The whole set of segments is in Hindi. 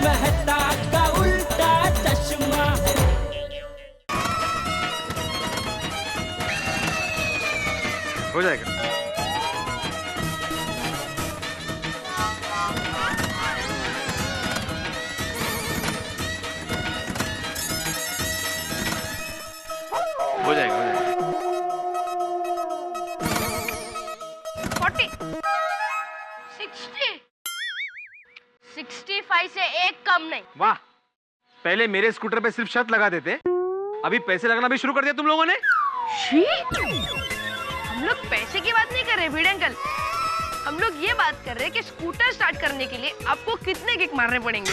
मेहता का उल्टा चश्मा। हो जाएगा। हो जाएगा, हो जाएगा। 40, 60, 65 से एक कम नहीं। वाह, पहले मेरे स्कूटर पे सिर्फ शर्त लगा देते, अभी पैसे लगना भी शुरू कर दिया तुम लोगों ने। हम लोग पैसे की बात नहीं कर रहे भिड़े अंकल, हम लोग ये बात कर रहे हैं कि स्कूटर स्टार्ट करने के लिए आपको कितने किक मारने पड़ेंगे।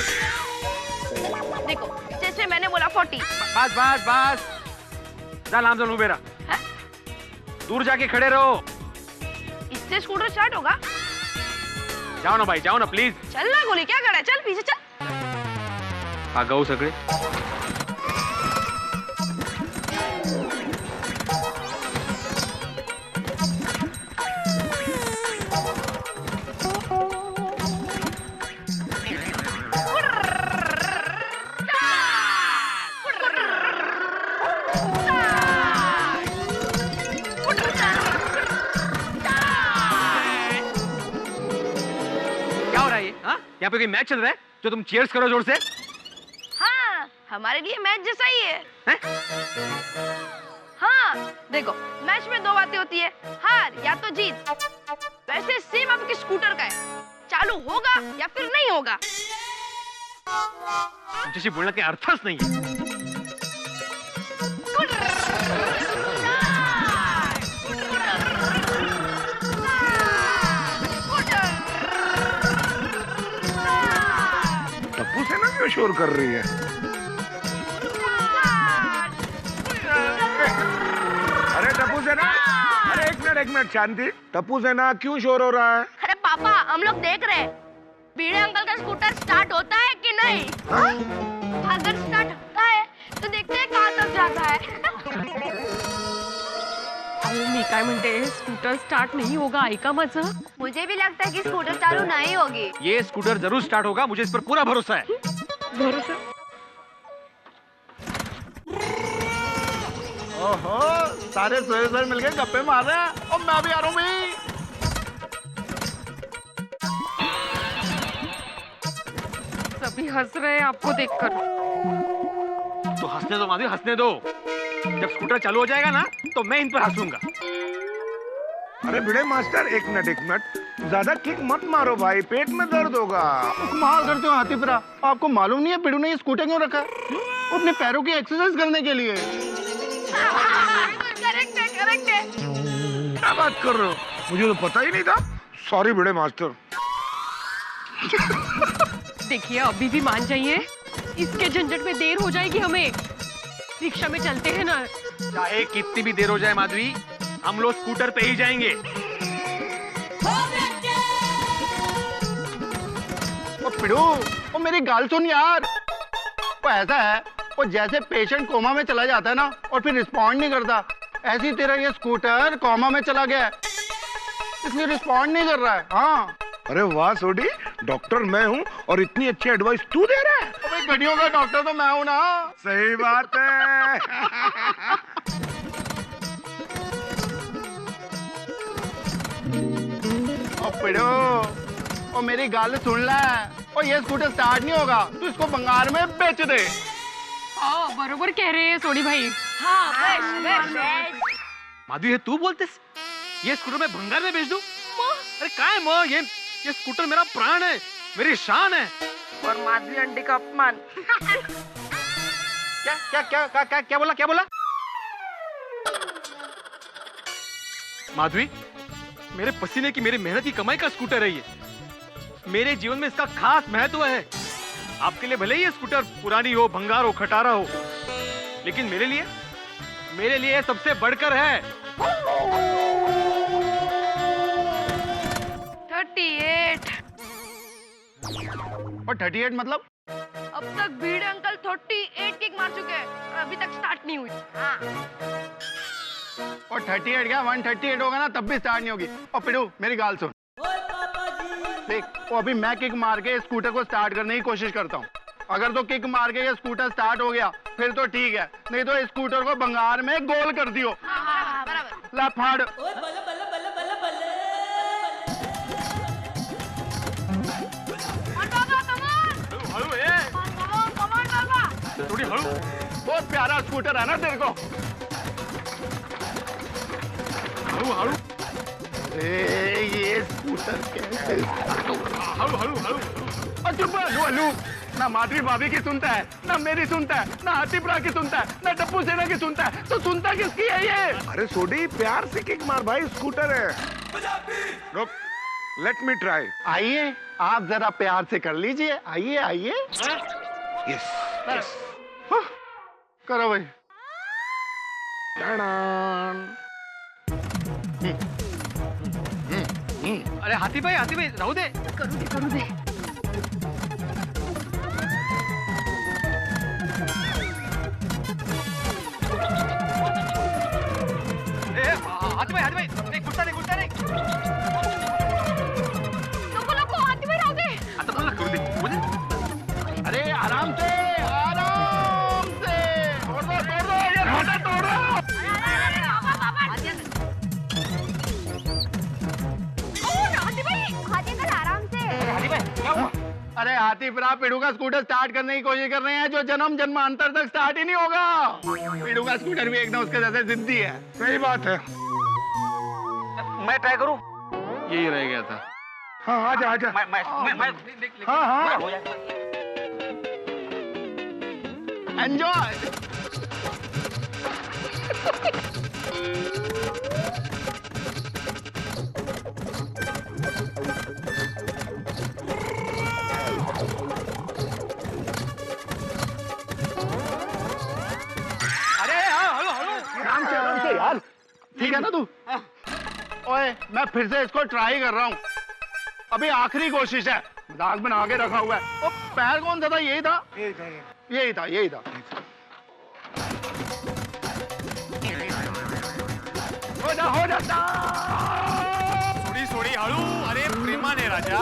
देखो जैसे मैंने बोला 40। बस बस बस, जा लाम जलू बेरा, दूर जाके खड़े रहो। इससे स्कूटर स्टार्ट होगा? जाओ ना भाई, जाओ ना प्लीज। चल ना गोली, क्या खड़ा है, चल पीछे चल। आ गऊ सगळे। यहाँ पे कोई मैच चल रहा है जो तुम चीयर्स करो जोर से? हाँ, हमारे लिए मैच जैसा ही है। हैं? हाँ, देखो मैच में दो बातें होती है, हार या तो जीत। वैसे सेम आपके स्कूटर का है, चालू होगा या फिर नहीं होगा। जैसे बोलने के अर्थस नहीं है। टप्पू सेना क्यों शोर कर रही है? अरे टप्पू सेना, अरे एक मिनट शांति। टप्पू सेना क्यों शोर हो रहा है? अरे पापा, हम लोग देख रहे हैं भिड़े अंकल का स्कूटर स्टार्ट होता है कि नहीं। अगर स्टार्ट होता है तो देखते हैं कहाँ तक जाता है। मी काय म्हणते, स्कूटर स्टार्ट नहीं होगा, ऐका माझं। मुझे भी लगता है कि स्कूटर चालू नहीं होगी। ये स्कूटर जरूर स्टार्ट होगा, मुझे इस पर पूरा भरोसा है। भरोसा? ओहो, सारे सोए मिलके गप्पे मार रहे हैं और मैं भी आ रहा हूँ भाई। सभी हंस रहे हैं आपको देखकर। तो हंसने दो माधवी, हंसने दो। जब स्कूटर चालू हो जाएगा ना तो मैं इन पर हंसूंगा। अरे भिड़े मास्टर, एक मिनट, ज्यादा किक मत मारो भाई, पेट में दर्द होगा। कमाल करते हो हाथीपुरा, आपको मालूम नहीं है पिड़ू ने ये स्कूटर क्यों रखा? वो अपने पैरों की एक्सरसाइज करने के लिए। करेक्ट है, करेक्ट है। क्या बात कर रहे हो? मुझे तो पता ही नहीं था। सॉरी भिड़े मास्टर। देखिए अभी भी मान जाइए, इसके झंझट में देर हो जाएगी हमें। रिक्शा में चलते हैं ना। चाहे कितनी भी देर हो जाए माधवी, हम लोग स्कूटर पे ही जाएंगे। ओ पिड़ू, ओ मेरी गाल सुन यार। वो ऐसा है, वो जैसे पेशेंट कोमा में चला जाता है ना और फिर रिस्पॉन्ड नहीं करता, ऐसी तेरा ये स्कूटर कोमा में चला गया है, इसलिए रिस्पॉन्ड नहीं कर रहा है। हाँ। अरे वाह सोडी, डॉक्टर मैं हूँ और इतनी अच्छी एडवाइस तू दे रहा है। भाई घड़ियों का डॉक्टर तो मैं हूँ ना। सही बात है। ओ पिड़ो, ओ मेरी गाल सुन ले, और ये स्कूटर स्टार्ट नहीं होगा तो इसको बंगाल में बेच दे। हाँ बरोबर कह रहे हैं सोडी भाई। हाँ, बस। माधवी, है तू बोलते ये स्कूटर मैं भंगार में बेच दूं? अरे क्या है मो, ये स्कूटर मेरा प्राण है, मेरी शान है। और माधवी आंटी का अपमान। क्या क्या क्या क्या क्या क्या बोला, क्या बोला? माधवी, मेरे पसीने की, मेरी मेहनत की कमाई का स्कूटर है ये। मेरे जीवन में इसका खास महत्व है। आपके लिए भले ही ये स्कूटर पुरानी हो, भंगार हो, खटारा हो, लेकिन मेरे लिए सबसे बढ़कर है। 38। और 38 मतलब? अब तक भिड़े अंकल 38 किक मार चुके हैं, अभी तक स्टार्ट नहीं हुई। हाँ। और 38 क्या 138 होगा ना तब भी स्टार्ट नहीं होगी। और पिड़ू मेरी गाल सुन, देख वो अभी मैं किक मार के स्कूटर को स्टार्ट करने की कोशिश करता हूँ, अगर तो किक मार के ये स्कूटर स्टार्ट हो गया फिर तो ठीक है, नहीं तो इस स्कूटर को भंगार में गोल कर दियो। बराबर। ला फाड़। हळू ए थोड़ी हळू। बहुत प्यारा स्कूटर है ना तेरे को। हळू हळू ये स्कूटर कैसे? हळू हळू हळू। चुप हलू। ना माधुरी भाभी की सुनता है, ना मेरी सुनता है, ना हाथीपुरा की सुनता है, ना डप्पू सेना की सुनता है, तो सुनता किसकी है ये? अरे सोडी प्यार से किक मार भाई, स्कूटर है। रुक, लेट मी ट्राई। आइए आप जरा प्यार से कर लीजिए, आइए आइए। Yes yes. करो भाई। अरे हाथी भाई राहू दे। करू दे। हाथी भाई नहीं गुस्सा नहीं। लोको हाथी भाई राहू दे। आता मला करू दे मुझे। अरे आराम से तोड़ दो ये रोटा तोड़ दो। अरे हाथीपुरा पिड़ू का स्कूटर स्टार्ट करने की कोशिश कर रहे हैं जो जन्म जन्मांतर तक स्टार्ट ही नहीं होगा। पिड़ू का स्कूटर भी एकदम उसके जैसे जिद्दी है। सही बात है। मैं ट्राई करूं? यही रह गया था। हाँ आजा आजा। मैं हाँ हाँ एंजॉय। आराम से यार, ठीक है ना तू? ओए मैं फिर से इसको ट्राई कर रहा हूँ, अभी आखिरी कोशिश है। मजाक बना के रखा हुआ है। ओ पैर कौन सा था? यही था। हो जाता। सोडी हळू। अरे प्रेमाने राजा।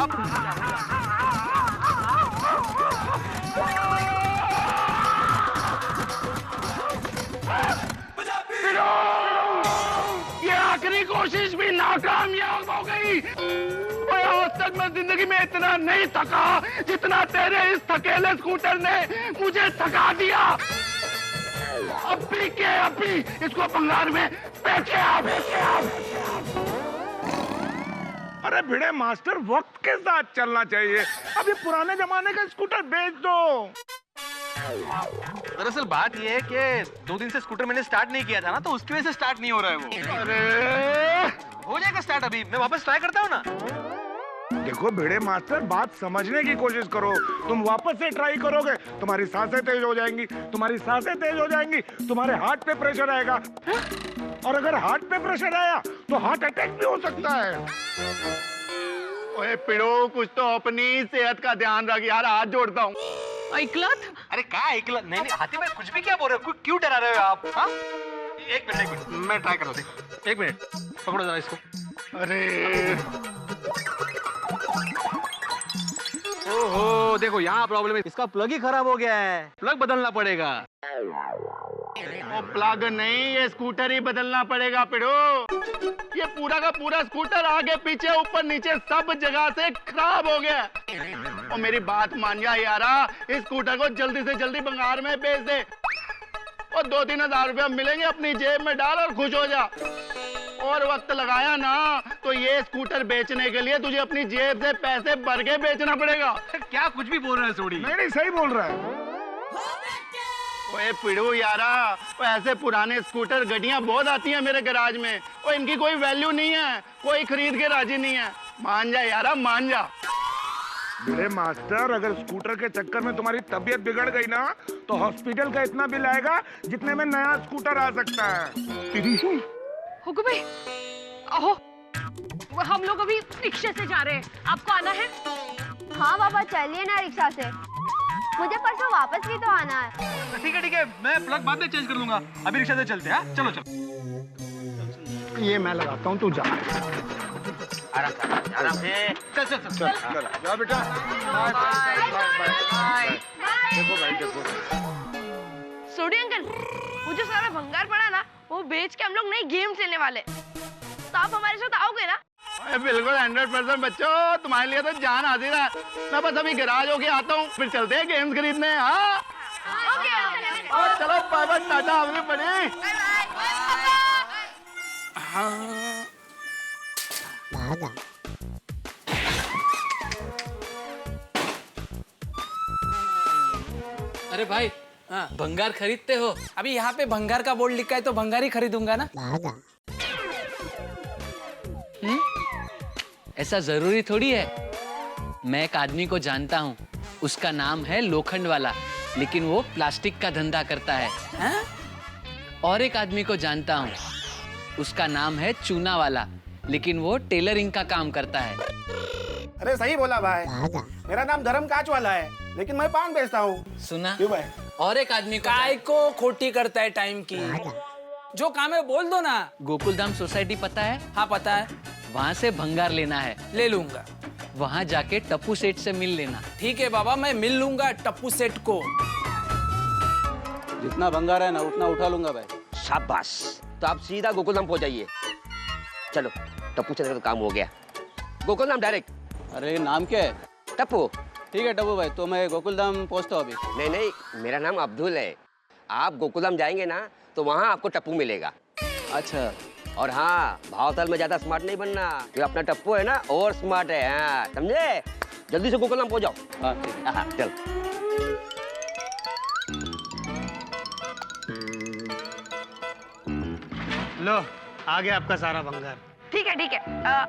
ये आखिरी कोशिश भी नाकामयाब हो गई। मैं आज तक मैं जिंदगी में इतना नहीं थका जितना तेरे इस थकेले स्कूटर ने मुझे थका दिया। अब भी इसको बंगाल में बेचे आप। अरे भिड़े मास्टर, वक्त के साथ चलना चाहिए। अभी पुराने जमाने का स्कूटर बेच दो। दरअसल बात ये है कि 2 दिन से स्कूटर मैंने स्टार्ट नहीं किया था ना, तो उसकी वजह से स्टार्ट नहीं हो रहा है वो। अरे हो जाएगा स्टार्ट अभी, मैं वापस ट्राई करता हूँ ना। देखो भिड़े मास्टर, बात समझने की कोशिश करो। तुम वापस से ट्राई करोगे, तुम्हारी सांसें तेज हो जाएंगी, तुम्हारे हार्ट पे प्रेशर आएगा, और अगर हार्ट पे प्रेशर आया तो हार्ट अटैक भी हो सकता है। ओए पिड़ो, कुछ तो अपनी सेहत का ध्यान रख यार, हाथ जोड़ता हूँ। ऐकलत? अरे क्या ऐकलत? नहीं हाथी भाई कुछ भी क्या बोल रहे हो? क्यों डरा रहे हो आप? हाँ? एक मिनट मैं ट्राई कर रहा हूँ। एक मिनट पकड़ो जरा इसको। अरे ओहो देखो यहाँ प्रॉब्लम है, इसका प्लग ही खराब हो गया है, प्लग बदलना पड़ेगा। वो प्लग नहीं, ये स्कूटर ही बदलना पड़ेगा पिड़ो। ये पूरा का पूरा स्कूटर आगे पीछे ऊपर नीचे सब जगह से खराब हो गया। और मेरी बात मान जा यारा, इस स्कूटर को जल्दी से जल्दी बंगाल में बेच दे और 2-3 हजार रुपया मिलेंगे अपनी जेब में डाल और खुश हो जा। और वक्त लगाया ना तो ये स्कूटर बेचने के लिए तुझे अपनी जेब से पैसे भर के बेचना पड़ेगा। क्या कुछ भी बोल रहा है सोडी? नहीं सही बोल रहा है। ओए पिड़ू यारा, वो ऐसे पुराने स्कूटर गड्डियां बहुत आती हैं मेरे गैराज में, और इनकी कोई वैल्यू नहीं है, कोई खरीद के राजी नहीं है। मान जा यारा, मान जा। मेरे मास्टर, अगर स्कूटर के चक्कर में तुम्हारी तबीयत बिगड़ गई ना तो हॉस्पिटल का इतना बिल आएगा जितने में नया स्कूटर आ सकता है। हुक्म भाई, अहो, हम लोग अभी रिक्शे से जा रहे हैं, आपको आना है? हाँ बाबा, चलिए ना रिक्शा से, मुझे परसों वापस भी तो आना है। ठीक है, मैं प्लग बाद में चेंज कर लूंगा, अभी रिक्शा से चलते हैं। चलो। ये मैं लगाता हूँ, तू जा। आराम से। चल। जा बेटा। बाय। देखो भाई देखो। सोडी अंकल, वो जो सारा भंगार पड़ा ना, वो बेच के हम लोग नई गेम्स लेने वाले। तो आप हमारे साथ आओगे ना? बिल्कुल 100% बच्चों, तुम्हारे लिए तो जान हाजिर है। मैं बस अभी गैराज होके आता हूँ, फिर चलते हैं गेम्स खरीदने। हाँ चलो बाय बाय, टाटा, हमने पड़ी। अरे भाई, भंगार खरीदते हो? अभी यहाँ पे भंगार का बोर्ड लिखा है तो भंगार ही खरीदूंगा ना। ऐसा जरूरी थोड़ी है। मैं एक आदमी को जानता हूँ, उसका नाम है लोखंड वाला, लेकिन वो प्लास्टिक का धंधा करता है। हाँ? और एक आदमी को जानता हूँ, उसका नाम है चूना वाला, लेकिन वो टेलरिंग का काम करता है। अरे सही बोला भाई, मेरा नाम धर्म काच वाला है, लेकिन मैं पान बेचता हूँ। सुना? क्यों भाई? और एक आदमी को काय को खोटी करता है टाइम की। जो काम है बोल दो ना। गोकुलधाम सोसाइटी पता है? हाँ पता है, वहाँ से भंगार लेना है। ले लूंगा। वहाँ जाके टप्पू सेठ से मिल लेना। ठीक है बाबा, मैं मिल लूंगा टप्पू सेठ को। जितना भंगार है ना उतना उठा लूंगा भाई। शाबाश। तो आप सीधा गोकुलधाम पहुंच जाइए। चलो, टप्पू से तो काम हो गया। गोकुलधाम डायरेक्ट। अरे नाम क्या है? टप्पू। ठीक है टप्पू भाई, तो मैं गोकुलधाम पहुंचता हूँ अभी। नहीं नहीं, मेरा नाम अब्दुल है। आप गोकुलधाम जाएंगे ना तो वहाँ आपको टप्पू मिलेगा। अच्छा। और हाँ, भावताल में ज्यादा स्मार्ट नहीं बनना। जो अपना टप्पू है ना और स्मार्ट है। हाँ समझे? जल्दी से गोकुलधाम पहुंच जाओ। हाँ ठीक है। हाँ चल। लो, आ गया आपका सारा भंगार। ठीक है ठीक है। हाँ,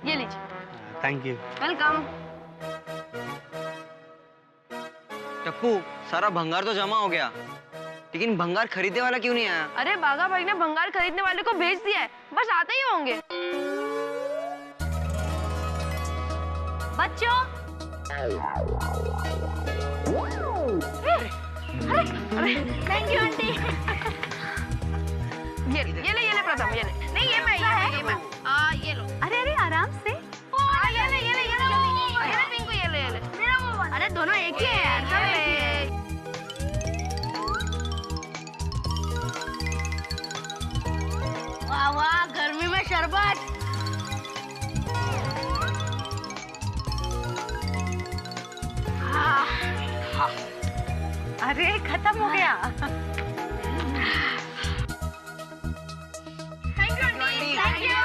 ये लीजिए। Thank you. वेलकम। टप्पू, सारा भंगार तो जमा हो गया, लेकिन भंगार खरीदने वाला क्यों नहीं आया? अरे बागा भाई ने भंगार खरीदने वाले को भेज दिया है, बस आते ही होंगे। बच्चों, अरे थैंक यू आंटी। ये ले प्रथम, ये ले। नहीं ये मैं ये लो। अरे अरे आराम से। ये ले पिंकू, ये ले। अरे दोनों एक ही है यार। वाह वाह, गर्मी में शरबत। अरे खत्म हो गया। Thank you.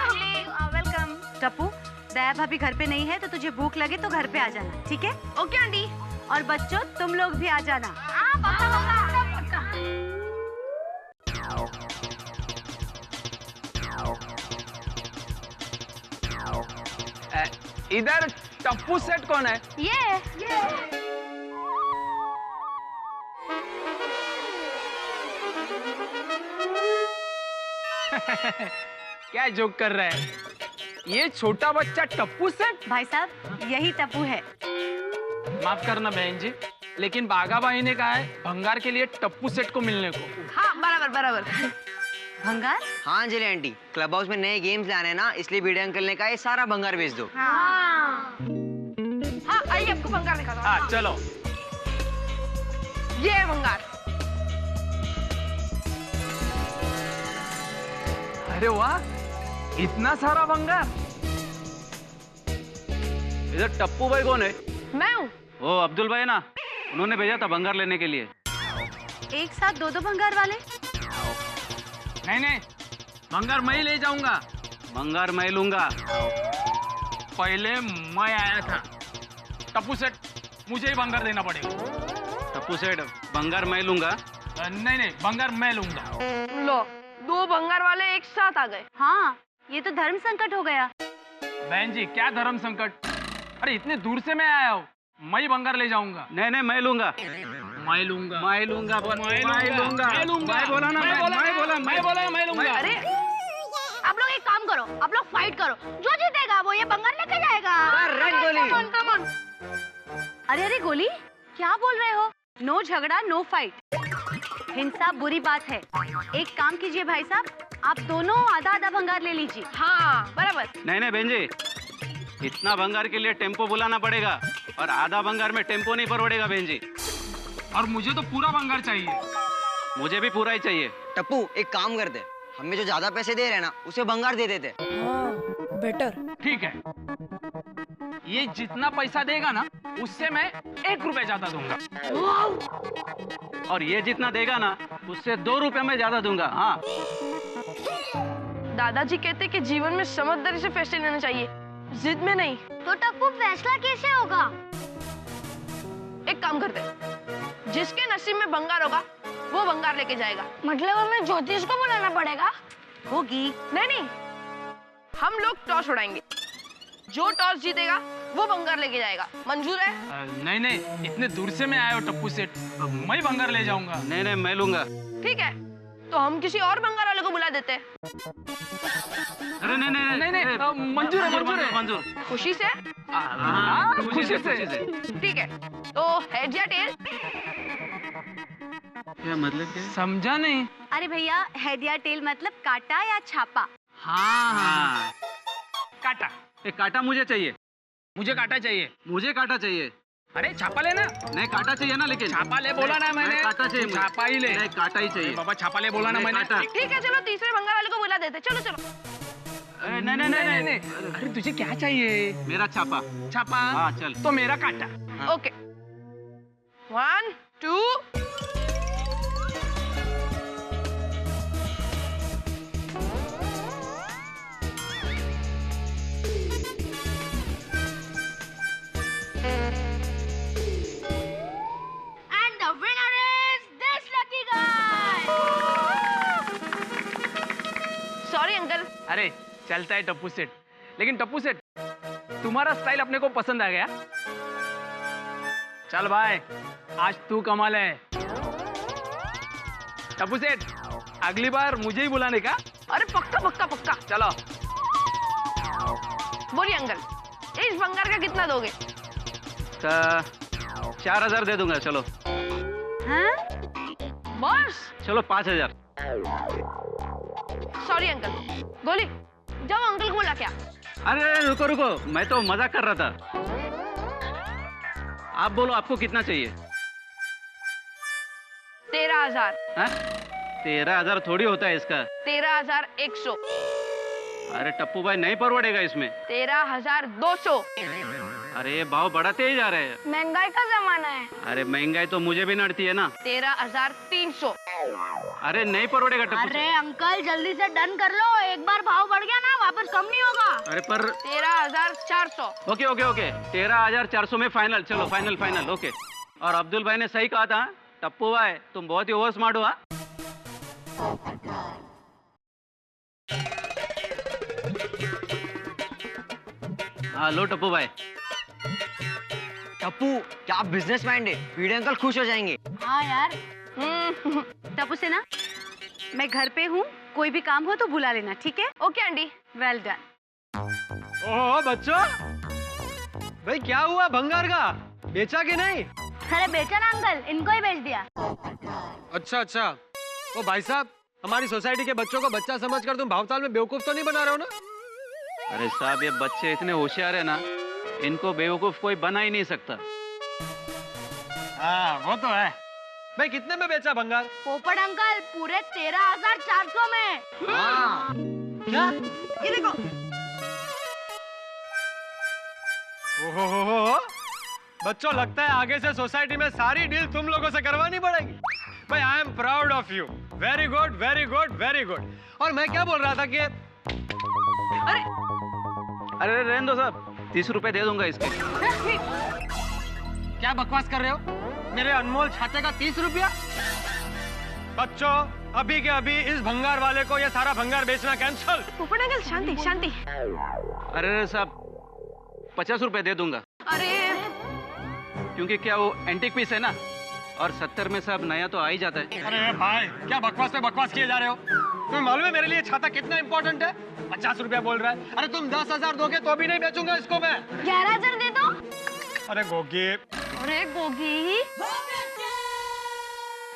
वेलकम। टप्पू, दया भाभी घर पे नहीं है तो तुझे भूख लगे तो घर पे आ जाना, ठीक है? Okay aunty. और बच्चों, तुम लोग भी आ जाना। इधर टप्पू सेठ कौन है? ये क्या जोक कर रहा है? ये छोटा बच्चा टप्पू सेठ? भाई साहब, यही टप्पू है। माफ करना बहन जी, लेकिन बागा भाई ने कहा है भंगार के लिए टप्पू सेठ को मिलने को। हाँ बराबर। भंगार? हाँ अंजलि आंटी, क्लब हाउस में नए गेम्स आने हैं ना, इसलिए भिड़े अंकल ने कहा ये सारा भंगार बेच दो। हाँ आइए आपको भंगार दिखाता हूँ। हाँ चलो। ये है भंगार। अरे वाह, इतना सारा भंगार। इधर टप्पू भाई कौन है? मैं हूँ। वो अब्दुल भाई ना, उन्होंने भेजा था भंगार लेने के लिए। एक साथ दो भंगार वाले? नहीं, भंगार मैं ही ले जाऊंगा। भंगार मैं लूंगा। पहले मैं आया था। टप्पू सेठ, मुझे ही भंगार देना पड़ेगा। टप्पू सेठ, भंगार मैं लूंगा। नहीं, भंगार मैं लूंगा। लो, दो भंगार वाले एक साथ आ गए। हाँ, ये तो धर्म संकट हो गया। बहन जी, क्या धर्म संकट? अरे इतने दूर से मैं आया हूँ, मैं ही भंगार ले जाऊंगा। नहीं मैं लूंगा। मैं लूंगा। मैं लूंगा। अरे आप लोग एक काम करो, आप लोग फाइट करो, जो जीतेगा वो ये भंगार लेके जाएगा। गोली। अरे गोली, क्या बोल रहे हो? नो झगड़ा, नो फाइट। हिंसा बुरी बात है। एक काम कीजिए भाई साहब, आप दोनों आधा भंगार ले लीजिए। हाँ बराबर। नहीं बहन जी, इतना भंगार के लिए टेम्पो बुलाना पड़ेगा और आधा भंगार में टेम्पो नहीं परवड़ेगा बहन जी। और मुझे तो पूरा भंगार चाहिए। मुझे भी पूरा ही चाहिए। टप्पू एक काम करते, हमें जो ज्यादा पैसे दे रहे हैं ना उसे भंगार दे देते। बेटर। ठीक है, ये जितना पैसा देगा ना उससे मैं 1 रुपए ज्यादा दूंगा। और ये जितना देगा ना उससे 2 रुपए में ज्यादा दूंगा। हाँ, दादाजी कहते कि जीवन में समझदारी से फैसले लेने चाहिए, जिद में नहीं। तो टप्पू फैसला कैसे होगा? एक काम करते हैं, जिसके नसीब में भंगार होगा वो भंगार लेके जाएगा। मतलब हमें ज्योतिष को बुलाना पड़ेगा? होगी। नहीं, हम लोग टॉस उड़ाएंगे, जो टॉस जीतेगा वो भंगार लेके जाएगा। मंजूर है? नहीं, इतने दूर से मैं आया हूँ टप्पू सेठ, मैं भंगार ले जाऊंगा। नहीं, मैं लूंगा। ठीक है, तो हम किसी और भंगार वाले को बुला देते हैं। अरे नहीं, मंजूर। खुशी से? खुशी से। ठीक है, तो हेड या टेल? क्या मतलब क्या? समझा नहीं। अरे भैया, हेड या टेल मतलब काटा या छापा? हाँ, काटा। एक काटा मुझे चाहिए। मुझे काटा चाहिए। मुझे काटा चाहिए। अरे छापा लेना। नहीं, काटा चाहिए ना। लेकिन छापा ले बोला ना मैंने। काटा चाहिए। छापा ही ले। नहीं, काटा ही चाहिए। बाबा छापा ले बोला ना मैंने। ठीक है, चलो तीसरे भंगार वाले को बुला देते। चलो। नहीं। अरे तुझे क्या चाहिए? मेरा छापा। छापा? हाँ, चल। तो मेरा काटा। हाँ। Okay, 1 2 And the winner is this lucky guy. Sorry uncle. अरे चलता है टप्पू सेठ, लेकिन टप्पू सेठ तुम्हारा स्टाइल अपने को पसंद आ गया। चल भाई, आज तू कमाल है। टप्पू सेठ, अगली बार मुझे ही बुलाने का। अरे पक्का। चलो। बोलिए अंकल, इस भंगार का कितना दोगे? 4000 दे दूंगा। चलो। हाँ? बस? चलो 5000। Sorry uncle. गोली, जाओ अंकल को बुला क्या। अरे रुको, मैं तो मजाक कर रहा था। आप बोलो, आपको कितना चाहिए? 13,000। 13,000 थोड़ी होता है इसका। 13,100। अरे टप्पू भाई, नहीं परवड़ेगा इसमें। 13,200। अरे भाव बढ़ाते ही जा रहे हैं। महंगाई का जमाना है। अरे महंगाई तो मुझे भी नड़ती है ना। 13,300। अरे नहीं परवड़ेगा टप्पू। अरे अंकल जल्दी से डन कर लो, एक बार भाव बढ़ गया ना वापस कम नहीं होगा। अरे पर 13,400। ओके 13,400 में फाइनल। चलो फाइनल। ओके। और अब्दुल भाई ने सही कहा था, टप्पू भाई तुम बहुत ही ओवर स्मार्ट हो। हाँ लो टप्पू भाई। टप्पू क्या आप बिजनेस माइंड है, वीडियो अंकल खुश हो जाएंगे। हाँ यार। टप्पू से ना, मैं घर पे हूँ, कोई भी काम हो तो बुला लेना, ठीक है? Okay aunty. Well done. Oh बच्चों, भाई क्या हुआ भंगार का? बेचा कि नहीं? अरे बेचा ना अंकल, इनको ही बेच दिया। अच्छा। ओ भाई साहब, हमारी सोसाइटी के बच्चों को बच्चा समझकर तुम भावताल में बेवकूफ तो नहीं बना रहे हो ना? अरे साहब, ये बच्चे इतने होशियार है ना, इनको बेवकूफ कोई बना ही नहीं सकता। हाँ वो तो है। भाई कितने में बेचा भंगार? पोपट अंकल पूरे 13,400 में। क्या? ये देखो। ओहो, बच्चों लगता है आगे से सोसाइटी में सारी डील तुम लोगों से करवानी पड़ेगी। भाई I am proud of you. Very good. और मैं क्या बोल रहा था कि अरे रहने दो साहब, 30 रुपए दे दूंगा इसके। क्या बकवास कर रहे हो? मेरे अनमोल छाते का 30 रुपया? बच्चों अभी के अभी इस भंगार वाले को ये सारा भंगार बेचना कैंसल। पोपट अंकल शांति। अरे साहब 50 रुपए दे दूंगा। अरे क्योंकि क्या वो एंटीक पीस है ना, और 70 में सब नया तो आ ही जाता है। अरे भाई क्या बकवास पे बकवास किए जा रहे हो? तुम्हें मालूम है मेरे लिए छाता कितना इंपॉर्टेंट है? 50 रुपया बोल रहा है। अरे तुम 10,000 दोगे तो भी नहीं बेचूंगा इसको मैं। 11,000 दे दो। अरे गोगी।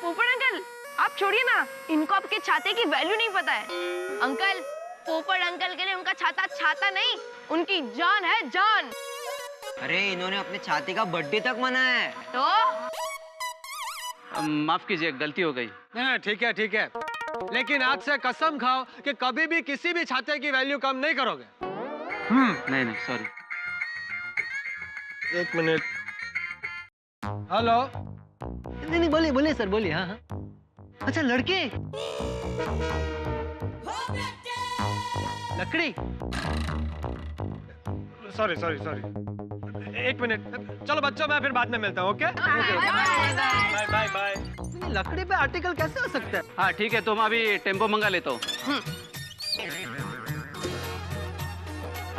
पोपट अंकल आप छोड़िए ना, इनको आपके छाते की वैल्यू नहीं पता है। अंकल, पोपट अंकल के लिए उनका छाता नहीं, उनकी जान है, जान। अरे इन्होंने अपने छाती का बर्थडे तक मनाया है। तो माफ कीजिए, गलती हो गई। ठीक है ठीक है, लेकिन आज से कसम खाओ कि कभी भी किसी भी छाते की वैल्यू कम नहीं करोगे। नहीं नहीं, सॉरी। एक मिनट। हेलो। नहीं नहीं, बोलिए बोलिए सर, बोलिए। हाँ हाँ। अच्छा, लड़के। लकड़ी। सॉरी सॉरी सॉरी, एक मिनट। चलो बच्चों, मैं फिर बाद में मिलता हूँ। Okay bye bye bye. लकड़ी पे आर्टिकल कैसे हो सकता है? हाँ ठीक है, तो मैं अभी टेम्पो मंगा लेता हूँ।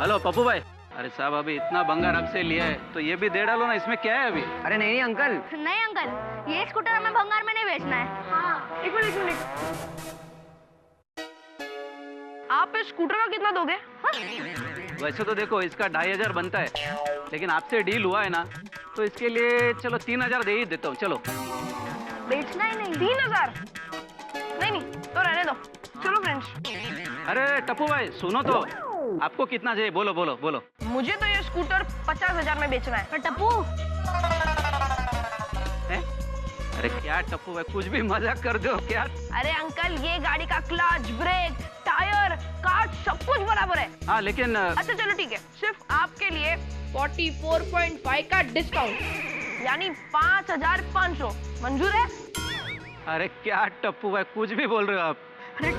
हेलो पप्पू भाई। अरे साहब, अभी इतना भंगार आपसे लिया है तो ये भी दे डालो ना, इसमें क्या है अभी? अरे नहीं नहीं अंकल। नहीं अंकल, ये स्कूटर हमें भंगार में नहीं बेचना है। हाँ, एक मिनट। आप इस स्कूटर का कितना दोगे? हाँ? वैसे तो देखो, इसका 2500 बनता है, लेकिन आपसे डील हुआ है ना, तो इसके लिए चलो 3000 दे ही देता हूँ। चलो। बेचना ही नहीं? 3000? नहीं, तो रहने दो। चलो फ्रेंड्स। अरे टप्पू भाई सुनो तो, आपको कितना चाहिए? बोलो बोलो बोलो। मुझे तो ये स्कूटर 50,000 में बेचना है। पर टप्पू, अरे क्या टप्पू भाई, कुछ भी मजाक कर दो क्या? अरे अंकल, ये गाड़ी का क्लच, ब्रेक, टायर, कार्ड सब कुछ बराबर है। हाँ लेकिन अच्छा चलो ठीक है, सिर्फ आपके लिए 44.5 का डिस्काउंट, यानी 5500 मंजूर है? अरे क्या टप्पू भाई, कुछ भी बोल रहे हो आप। अरे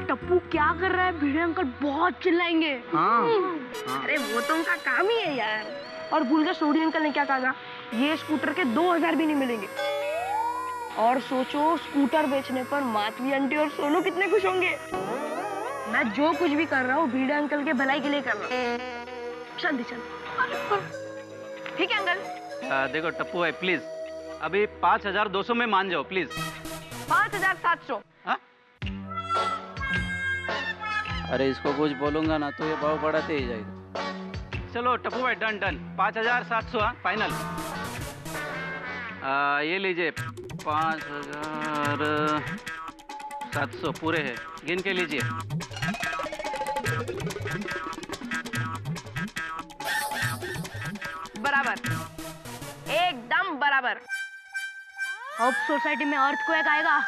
टप्पू क्या कर रहा है? भिड़े अंकल बहुत चिल्लाएंगे। अरे वो तो उनका काम ही है यार। और भूल गए, सोडी अंकल ने क्या कहा? ये स्कूटर के 2000 भी नहीं मिलेंगे। और सोचो, स्कूटर बेचने पर माधवी आंटी और सोनू कितने खुश होंगे। मैं जो कुछ भी कर रहा हूँ भिड़े अंकल के भलाई के लिए कर रहा हूँ। चल ठीक है अंकल। देखो टप्पू भाई, प्लीज अभी 5200 में मान जाओ प्लीज। 5700। अरे इसको कुछ बोलूंगा ना तो ये भाव बढ़ाते ही जाएगा। चलो टप्पू भाई, डन डन, 5700 फाइनल। ये लीजिए 5700 पूरे हैं, गिन के लीजिए। बराबर, एकदम बराबर। अब सोसाइटी में अर्थक्वेक आएगा।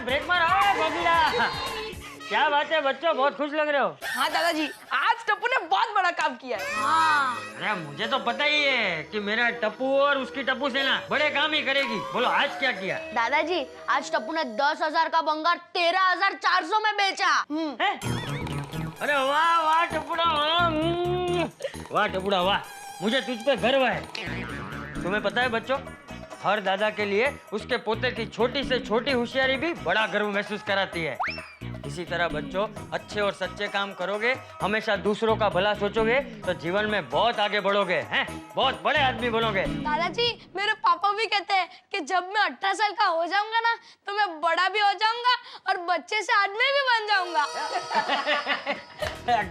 ब्रेक मार। आओ गोगिला, क्या बात है बच्चों, बहुत खुश लग रहे हो। हाँ दादाजी, आज टप्पू ने बहुत बड़ा काम किया है। अरे मुझे तो पता ही है कि मेरा टप्पू और उसकी टप्पू सेना बड़े काम ही करेगी। बोलो आज क्या किया? दादाजी, आज टप्पू ने 10,000 का भंगार 13,400 में बेचा। अरे वाह वाह टप्पूड़ा, वाह टप्पूड़ा वाह, मुझे तुझ पे गर्व है। तुम्हें पता है बच्चों, हर दादा के लिए उसके पोते की छोटी से छोटी होशियारी भी बड़ा गर्व महसूस कराती है। इसी तरह बच्चों, अच्छे और सच्चे काम करोगे, हमेशा दूसरों का भला सोचोगे तो जीवन में बहुत आगे बढ़ोगे, हैं? बहुत बड़े आदमी बनोगे। दादाजी, मेरे पापा भी कहते हैं कि जब मैं 18 साल का हो जाऊंगा ना, तो मैं बड़ा भी हो जाऊंगा और बच्चे से आदमी भी बन जाऊंगा।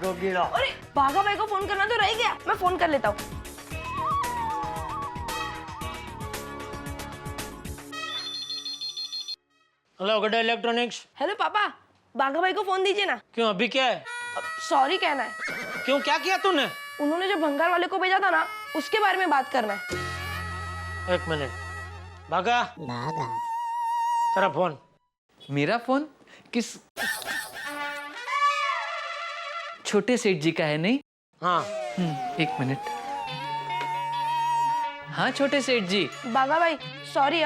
गोगिलो। अरे बाघा भाई को फोन करना तो रह गया, मैं फोन कर लेता हूँ। Hello good electronics. हेलो पापा, बाघा भाई को फोन दीजिए ना। क्यों, अभी क्या है? सॉरी कहना है। क्यों, क्या किया तूने? उन्होंने जो भंगार वाले को भेजा था ना, उसके बारे में बात करना है। एक मिनट। बाघा, तेरा फोन। मेरा फोन? किस छोटे सेठ जी का है? नहीं। हाँ। एक मिनट। हाँ छोटे सेठ जी। बाघा भाई सॉरी,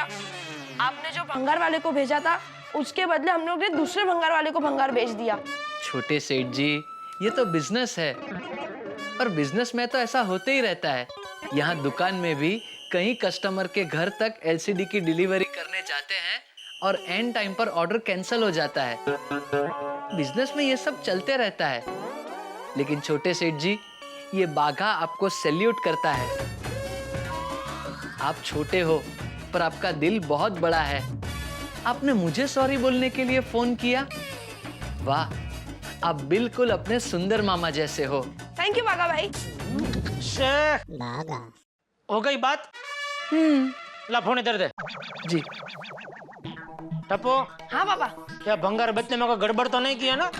आपने जो भंगार वाले को भेजा था उसके बदले हम लोग ने दूसरे भंगार वाले को भंगार भेज दिया। छोटे सेठ जी, ये तो बिजनेस है और बिजनेस में तो ऐसा होते ही रहता है। यहाँ दुकान में भी कई कस्टमर के घर तक एलसीडी की डिलीवरी करने जाते हैं और एंड टाइम पर ऑर्डर कैंसिल हो जाता है। बिजनेस में ये सब चलते रहता है। लेकिन छोटे सेठ जी, ये बाघा आपको सैल्यूट करता है। आप छोटे हो पर आपका दिल बहुत बड़ा है। आपने मुझे सॉरी बोलने के लिए फोन किया। वाह, आप बिल्कुल अपने सुंदर मामा जैसे हो। थैंक यू बाघा भाई। हो गई बात? ला फोन इधर दे। जी। टप्पो, हाँ पापा। क्या भंगार बेचने में कोई गड़बड़ तो नहीं किया ना?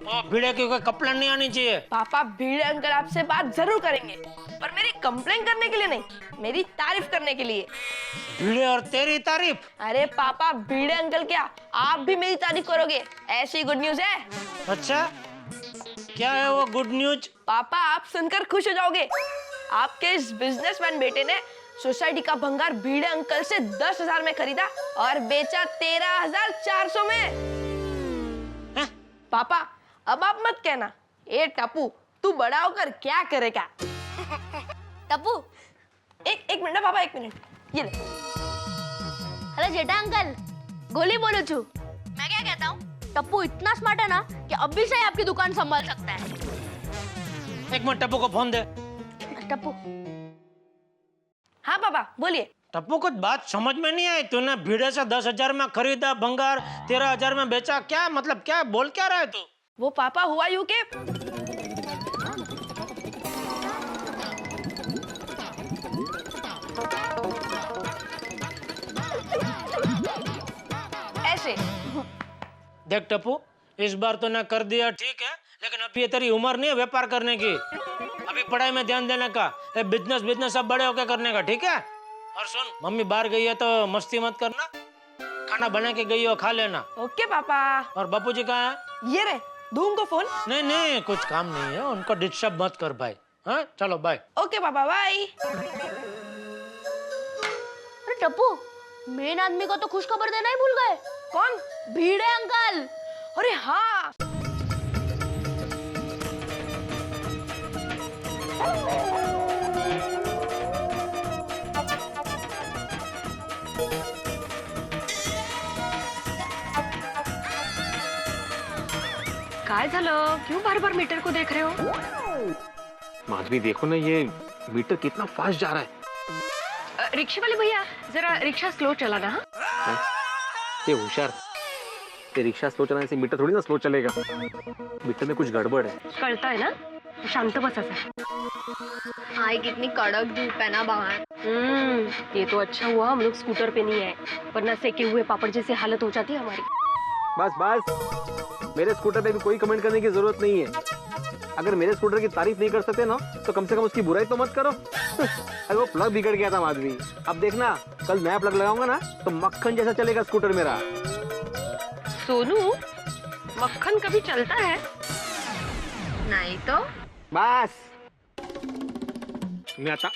ओ भिड़े की कोई कंप्लेंट नहीं आनी चाहिए। पापा भिड़े अंकल आपसे बात जरूर करेंगे, पर मेरी कंप्लेंट करने के लिए नहीं, मेरी तारीफ करने के लिए। भिड़े और तेरी तारीफ? अरे पापा भिड़े अंकल क्या, आप भी मेरी तारीफ करोगे, ऐसी गुड न्यूज है। अच्छा, क्या है वो गुड न्यूज? पापा आप सुनकर खुश हो जाओगे। आपके इस बिजनेसमैन बेटे ने सोसाइटी का भंगार भिड़े अंकल से 10,000 में खरीदा और बेचा 13,400 में। पापा अब आप मत कहना, ए टप्पू तू बड़ा होकर क्या करेगा। टप्पू, एक मिनट पापा, एक मिनट, ये ले। हेलो जेठा अंकल, गोली बोलो छू। मैं क्या कहता हूँ, टप्पू इतना स्मार्ट है ना कि अभी से ही आपकी दुकान संभाल सकता है। एक मिनट, टप्पू को फोन दे। टप्पू। हाँ पापा बोलिए। टप्पू कुछ बात समझ में नहीं आई, तूने भिड़े से 10,000 में खरीदा भंगार, 13,000 में बेचा, क्या मतलब, क्या बोल क्या रहा है तू? वो पापा हुआ यूं के ऐसे। देख टप्पू, इस बार तो ना कर दिया ठीक है, लेकिन अभी ये तेरी उम्र नहीं है व्यापार करने की। अभी पढ़ाई में ध्यान देने का, बिजनेस सब बड़े होकर करने का, ठीक है? और सुन, मम्मी बाहर गई है तो मस्ती मत करना, खाना बना के गई हो खा लेना। ओके पापा। और बापूजी कहाँ है? ये रे, दूं उनको फोन? नहीं नहीं, कुछ काम नहीं है, उनको डिस्टर्ब मत कर भाई। हाँ चलो बाय। ओके पापा बाय। अरे टप्पू, मेन आदमी को तो खुश खबर देना ही भूल गए। कौन? भिड़े अंकल। अरे हाँ, काय झालं, क्यों बार बार मीटर को देख रहे हो? माधवी देखो ना, ये मीटर कितना फास्ट जा रहा है। रिक्शा वाले भैया जरा रिक्शा स्लो चलाना। हाँ? ये होशियार, ये रिक्शा स्लो चलाने से मीटर थोड़ी ना स्लो चलेगा, मीटर में कुछ गड़बड़ है। कळता है ना, शांत बस ऐसा। हाय कितनी कड़क धूप है ना बाहर। ये तो अच्छा हुआ हम लोग स्कूटर पे नहीं आए, वरना सेके हुए पापड़ जैसी हालत हो जाती हमारी। बस बस, मेरे स्कूटर पे भी कोई कमेंट करने की जरूरत नहीं है। अगर मेरे स्कूटर की तारीफ नहीं कर सकते ना, तो कम से कम उसकी बुराई तो मत करो। अरे वो प्लग बिगड़ गया था माधवी, अब देखना कल नया प्लग लगाऊंगा ना तो मक्खन जैसा चलेगा स्कूटर मेरा। सोनू, मक्खन कभी चलता है? नहीं तो बस मैं आता।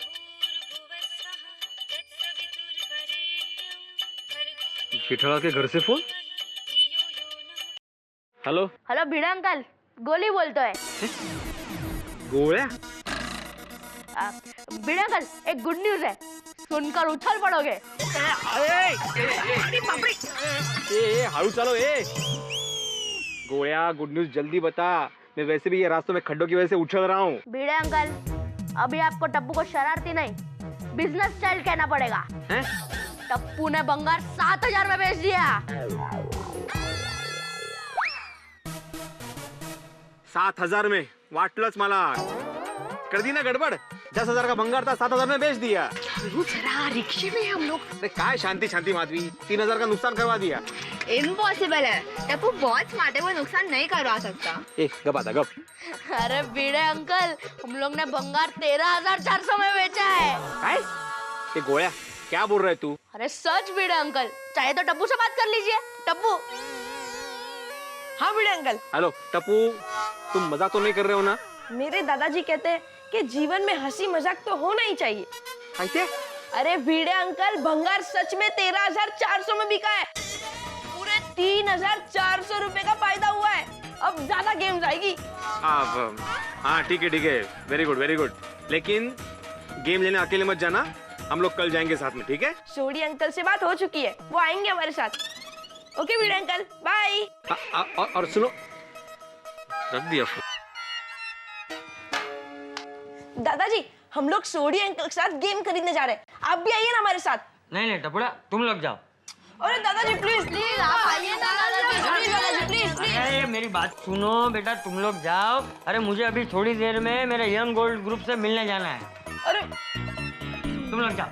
जेठालाल के घर से फोन। हेलो हेलो भिड़े अंकल, गोली बोलते है। गोया? भिड़े अंकल, एक गुड न्यूज है, सुनकर उछल पड़ोगे। हाउ चलो गोया, गुड न्यूज जल्दी बता, मैं वैसे भी ये रास्तों में खड्डों की वजह से उछल रहा हूँ। भिड़े अंकल, अभी आपको टप्पू को शरारती नहीं, बिजनेस स्टाइल कहना पड़ेगा। टप्पू ने भंगार 7,000 में बेच दिया। 7,000 में वाटलंच मला, कर दी ना गड़बड़। 10,000 का भंगार था, 7,000 में बेच दिया। जरा रिक्शे में हम लोग। अरे काय शांति शांति माधवी, 3,000 का नुकसान करवा दिया। इम्पॉसिबल है, टप्पू बहुत स्मार्ट है, वो नुकसान नहीं करवा सकता। गप आता गप। अरे भिड़े अंकल, हम लोग ने भंगार 13,400 में बेचा है। ये गोया क्या बोल रहे तू? अरे सच भिड़े अंकल, चाहे तो टप्पू से बात कर लीजिए। टप्पू। हाँ भिड़े अंकल। हेलो टप्पू, तुम मजाक तो नहीं कर रहे हो ना? मेरे दादाजी कहते हैं कि जीवन में हंसी मजाक तो होना ही चाहिए। कैसे? अरे भिड़े अंकल, भंगार सच में 13,400 में बिका है, पूरे 3,400 रुपए का फायदा हुआ है। अब ज्यादा गेम्स आएगी। हाँ ठीक है, वेरी गुड वेरी गुड, लेकिन गेम लेने अकेले मत जाना, हम लोग कल जाएंगे साथ में, ठीक है? सोडी अंकल से बात हो चुकी है, वो आएंगे हमारे साथ। ओके भिड़े अंकल, बाय। और सुनो, रख दिया फोन। दादाजी, हम लोग सोडी अंकल के साथ गेम खरीदने जा रहे हैं, आप भी आइए ना हमारे साथ। नहीं टपुड़ा, तुम लोग जाओ। अरे दादाजी प्लीज प्लीज आप आइए ना दादाजी, प्लीज प्लीज। अरे मेरी बात सुनो बेटा, तुम लोग जाओ। अरे मुझे अभी थोड़ी देर में मेरे यंग गोल्ड ग्रुप से मिलने जाना है। अरे तुम लोग जाओ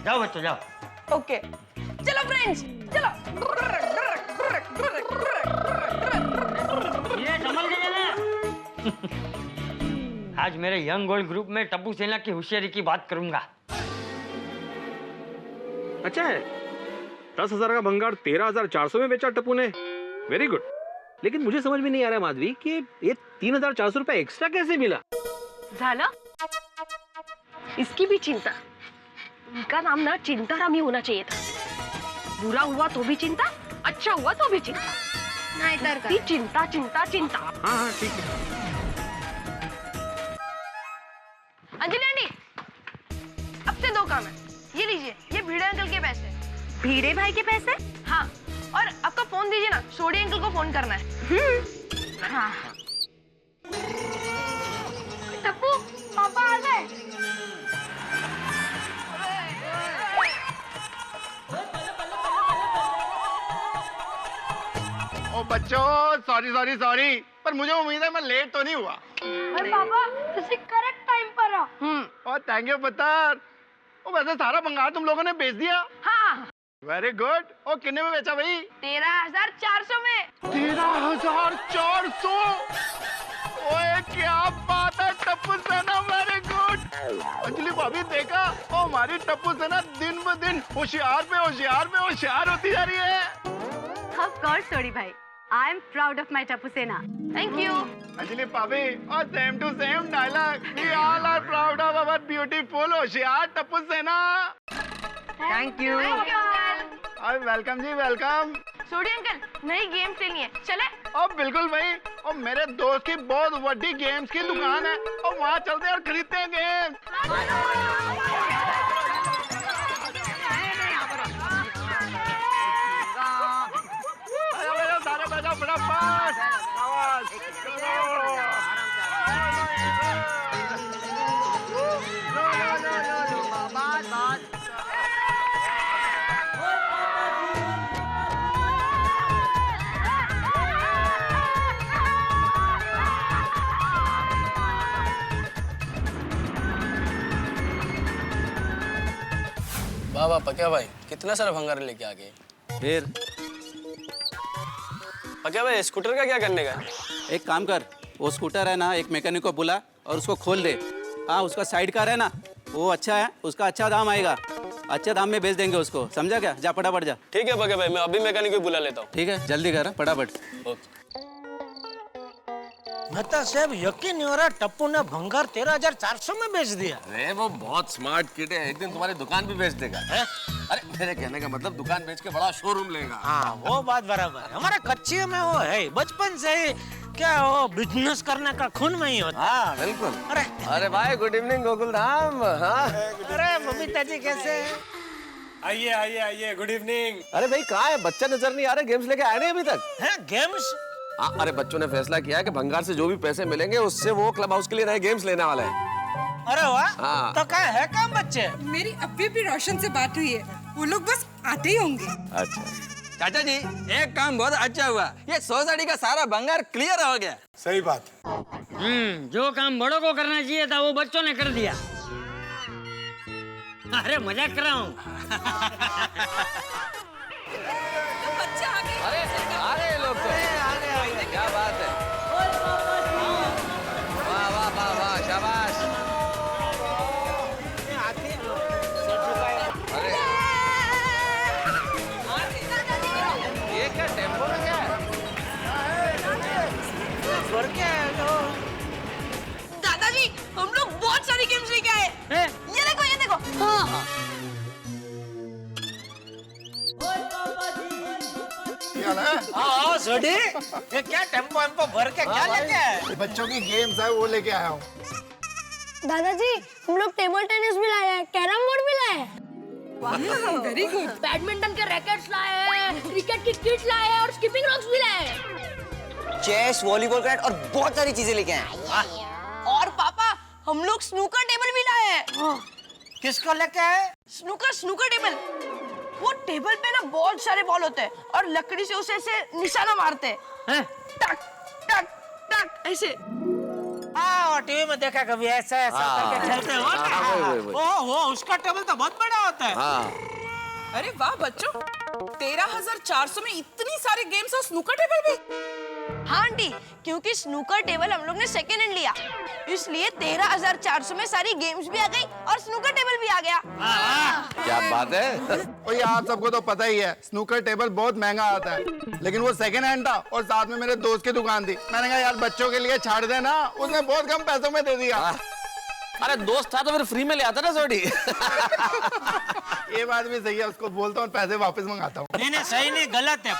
जाओ बच्चों जाओ। ओके चलो फ्रेंड्स, चलो। आज मेरे यंग गोल्ड ग्रुप में टप्पू सेना की होशियारी की बात करूंगा। अच्छा है, 10,000 का भंगार 13,400 में बेचा टप्पू ने। Very good. लेकिन मुझे समझ में नहीं आ रहा माधवी कि ये 3,400 रुपए एक्स्ट्रा कैसे मिला। झाला इसकी भी चिंता। इनका नाम ना चिंताराम ही होना चाहिए था। बुरा हुआ तो भी चिंता, अच्छा हुआ तो भी चिंता। नहीं तर का? चिंता चिंता चिंता। हाँ ठीक है। अंजलि आंटी, अब से 2 काम है। ये लीजिए, ये भिड़े अंकल के पैसे। भिड़े भाई के पैसे? हाँ, और आपका फोन दीजिए ना, सोडी अंकल को फोन करना है। हाँ। टप्पू पापा आ गए। ओ बच्चों, सॉरी, पर मुझे उम्मीद है मैं लेट तो नहीं हुआ। अरे पापा तुसी करेक्ट टाइम पर हो। और थैंक यू पत्थर। ओ वैसे सारा भंगार तुम लोगों ने बेच दिया? हाँ। Very good. ओ कितने में बेचा भाई? 13,400 में। 13,400। ओए क्या बात है टप्पू सेना, वेरी गुड। अंजलि भाभी देखा, ओ हमारी टप्पू सेना दिन ब दिन होशियार होती जा रही है। Of course, Sodi bhai. I am proud of my Tapu Sena. Thank you. Anjali भाभी, और same to same dialogue. We all are proud of our beautiful होशियार टप्पू सेना। Thank you. Thank you uncle. और वेलकम जी, वेलकम। सोडी अंकल, नई गेम्स लेनी है, चले? और बिल्कुल भाई, और मेरे दोस्त की बहुत बड़ी गेम्स की दुकान है, और वहाँ चलते हैं और खरीदते हैं गेम्स। सारे बजाओ फटाफट। वाह वाह पक्या भाई, कितना सारा भंगार लेके आ गए। फिर पक्या भाई, स्कूटर का क्या करने का? एक काम कर, वो स्कूटर है ना, एक मैकेनिक को बुला और उसको खोल दे। हाँ, उसका साइड कार है ना, वो अच्छा है, उसका अच्छा दाम आएगा, अच्छे दाम में बेच देंगे उसको, समझा क्या? जा फटाफट जा। ठीक है पक्या भाई, मैं अभी मैकेनिक को बुला लेता हूँ। ठीक है, जल्दी कर फटाफट। बता साहब, यकीन नहीं हो रहा टप्पू ने भंगार 13,400 में बेच दिया। अरे वो बहुत स्मार्ट किड है, एक दिन तुम्हारी दुकान भी बेच देगा। अरे मेरे कहने का मतलब दुकान बेच के बड़ा शोरूम लेगा। हाँ वो बात बराबर है, हमारे कच्चे में वो है, बचपन से ही क्या वो बिजनेस करने का खून में ही होता। हाँ बिल्कुल। अरे भाई गुड इवनिंग गोकुल धाम। हाँ अरे बबीता जी कैसे? आइए आइए आइए, गुड इवनिंग। अरे भाई कहाँ है? बच्चा नजर नहीं आ रहा, गेम्स लेके आए नहीं अभी तक? हैं गेम्स? हाँ, अरे बच्चों ने फैसला किया है कि भंगार से जो भी पैसे मिलेंगे उससे वो क्लब हाउस के लिए नए गेम्स लेने वाला है। अरे वाह। हाँ। तो क्या है काम बच्चे? मेरी अभी भी रोशन से बात हुई है, वो लोग बस आते ही होंगे। अच्छा चाचा जी, एक काम बहुत अच्छा हुआ, ये सोसाइटी का सारा भंगार क्लियर हो गया। सही बात। जो काम बड़ों को करना चाहिए था वो बच्चों ने कर दिया। अरे मजाक कर रहा हूँ। अरे लोग तो क्या बात है। वाह वाह वाह वाह, शाबाश। अरे ये क्या टेम्पो में क्या है? दादाजी, हम लोग बहुत सारी गेम्स लेके आए। ये देखो, ये देखो। हाँ। हाँ सोडी, ये क्या टेम्पो वेम्पो भर के क्या लेके आए? बच्चों की गेम्स है वो लेके आया हूँ। दादाजी, हम लोग टेबल टेनिस भी लाए हैं, कैरम बोर्ड भी लाए हैं। Very good. बैडमिंटन के रैकेट्स लाए हैं, क्रिकेट की किट लाए हैं और स्किपिंग रॉक्स भी लाए हैं। चेस, वॉलीबॉल, क्रिकेट और बहुत सारी चीजें लेके आए। और पापा, हम लोग स्नूकर टेबल भी लाए हैं। किसको लेके आए? Snooker table. वो टेबल पे ना बहुत सारे बॉल होते हैं और लकड़ी से उसे ऐसे निशाना मारते हैं। टक टक टक ऐसे। हाँ टीवी में देखा कभी ऐसा करके खेलते हो ना। वो उसका टेबल तो बहुत बड़ा होता है। अरे वाह बच्चों, 13,400 में इतनी सारी गेम्स और स्नूकर टेबल भी। हाँ आंटी, क्योंकि स्नूकर टेबल हम लोग ने सेकेंड हैंड लिया, इसलिए 13,400 में सारी गेम्स भी आ गई और स्नूकर टेबल भी आ गया। क्या बात है। ओए आप सबको तो पता ही है स्नूकर टेबल बहुत महंगा आता है, लेकिन वो सेकंड हैंड था और साथ में मेरे दोस्त की दुकान थी। मैंने कहा यार बच्चों के लिए छाड़ देना, उसने बहुत कम पैसों में दे दिया। अरे दोस्त था तो फिर फ्री में ले आता ना सोडी। ये बात भी सही है, उसको बोलता हूँ पैसे वापस मंगाता हूँ। नहीं सही नहीं, गलत है।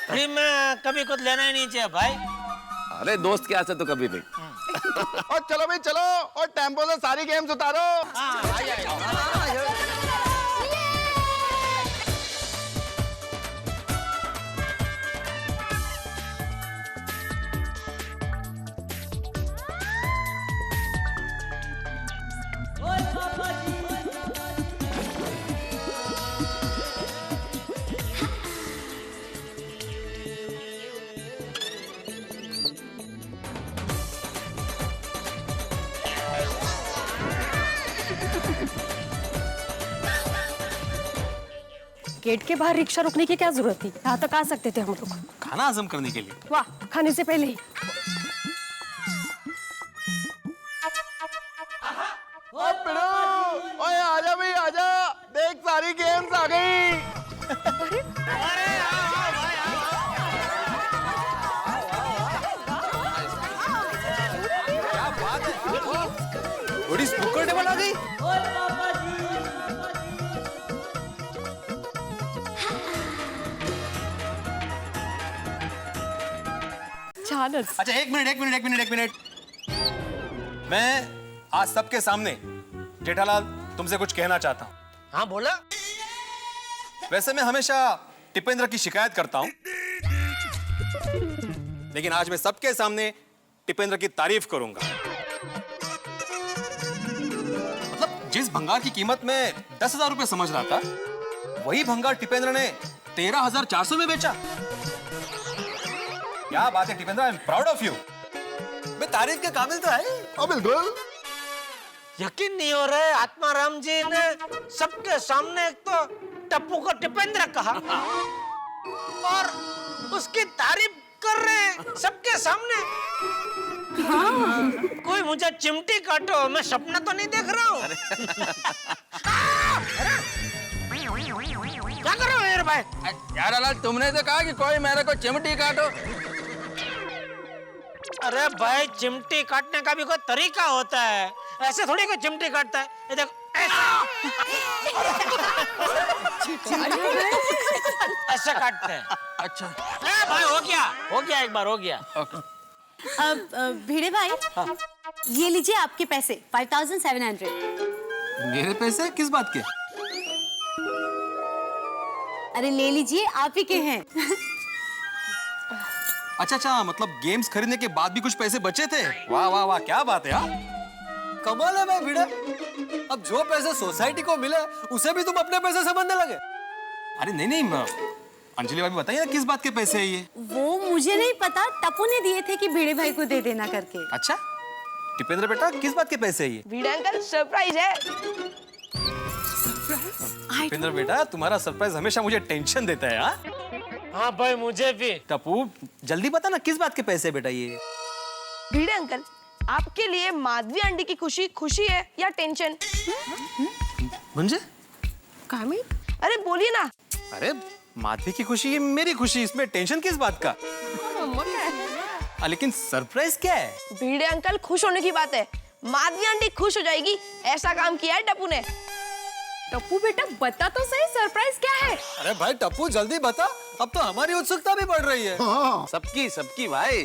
फ्री में कभी कुछ लेना ही नहीं चाहिए भाई। अरे दोस्त के से तो कभी नहीं। और चलो भाई चलो, और टेम्पो से सारी गेम्स उतारो। गेट के बाहर रिक्शा रुकने की क्या जरूरत थी? यहाँ तक आ सकते थे हम लोग। खाना हजम करने के लिए। वाह, खाने से पहले ही। ओए आजा भाई आजा, देख सारी गेम्स आ गई। बड़ी स्नूकर टेबल आ गई। अच्छा एक मिनट। मैं आज सबके सामने जेठालाल तुमसे कुछ कहना चाहता हूँ। हाँ बोला। वैसे मैं हमेशा टिपेंद्र की शिकायत करता हूँ, लेकिन आज मैं सबके सामने टिपेंद्र की तारीफ करूंगा। मतलब जिस भंगार की कीमत में 10,000 रुपए समझ रहा था, वही भंगार टिपेंद्र ने 13,400 में बेचा। क्या बात है Tipendra, I am proud of you. मैं तारीफ के काबिल तो है। बिल्कुल। यकीन नहीं हो रहा है, आत्माराम जी ने सबके सामने एक तो टप्पू को टिपेंद्र कहा और उसकी तारीफ कर रहे हैं सबके सामने। हाँ। कोई मुझे चिमटी काटो, मैं सपना तो नहीं देख रहा हूँ। क्या कर रहे हो मेरे भाई? यार लाल, तुमने तो कहा कि कोई मेरे को चिमटी काटो। अरे भाई, चिमटी काटने का भी कोई तरीका होता है, ऐसे थोड़ी कोई चिमटी काटता है। ये देखो ऐसे काटते हैं। अच्छा भाई हो गया एक बार हो गया। अब भिड़े भाई, ये लीजिए आपके पैसे 5,700। मेरे पैसे किस बात के? अरे ले लीजिए, आप ही के हैं। अच्छा, मतलब गेम्स खरीदने के बाद भी कुछ पैसे बचे थे। वाह वाह वाह, क्या बात है यार। कमाल है भाई भिड़े, अब जो पैसे सोसाइटी को मिले उसे भी तुम अपने पैसे समझने लगे। अरे नहीं, अंजलि भाभी बताइए ना किस बात के पैसे है ये? वो मुझे नहीं पता, टप्पू ने दिए थे कि भिड़े भाई को दे देना करके। अच्छा टिपेंद्र बेटा, किस बात के पैसे है ये? भिड़े अंकल सरप्राइज है। टिपेंद्र बेटा, तुम्हारा सरप्राइज हमेशा मुझे टेंशन देता है। हाँ भाई, मुझे भी। टप्पू जल्दी बता ना, किस बात के पैसे बेटा ये? भिड़े अंकल, आपके लिए माधवी आंटी की खुशी है या टेंशन? मुझे? अरे बोलिए ना। अरे माधवी की खुशी, ये मेरी खुशी, इसमें टेंशन किस बात का? लेकिन सरप्राइज क्या है? भिड़े अंकल, खुश होने की बात है। माधवी आंटी खुश हो जाएगी, ऐसा काम किया है टप्पू ने। टप्पू बेटा बता तो सही, सरप्राइज क्या है? अरे भाई टप्पू जल्दी बता, अब तो हमारी उत्सुकता भी बढ़ रही है। सबकी भाई।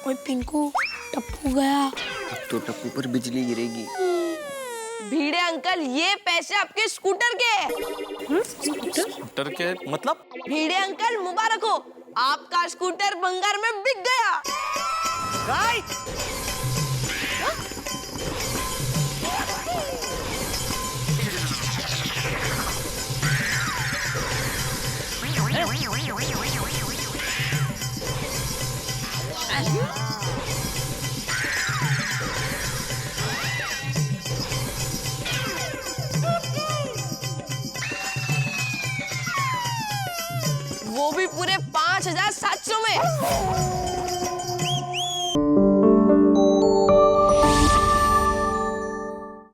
ओए पिंकू, टप्पू गया। अब तो टप्पू पर बिजली गिरेगी। भिड़े अंकल, ये पैसे आपके स्कूटर के। स्कूटर के मतलब? भिड़े अंकल मुबारक हो, आपका स्कूटर भंगार में बिक गया। वो भी पूरे 5,700 में।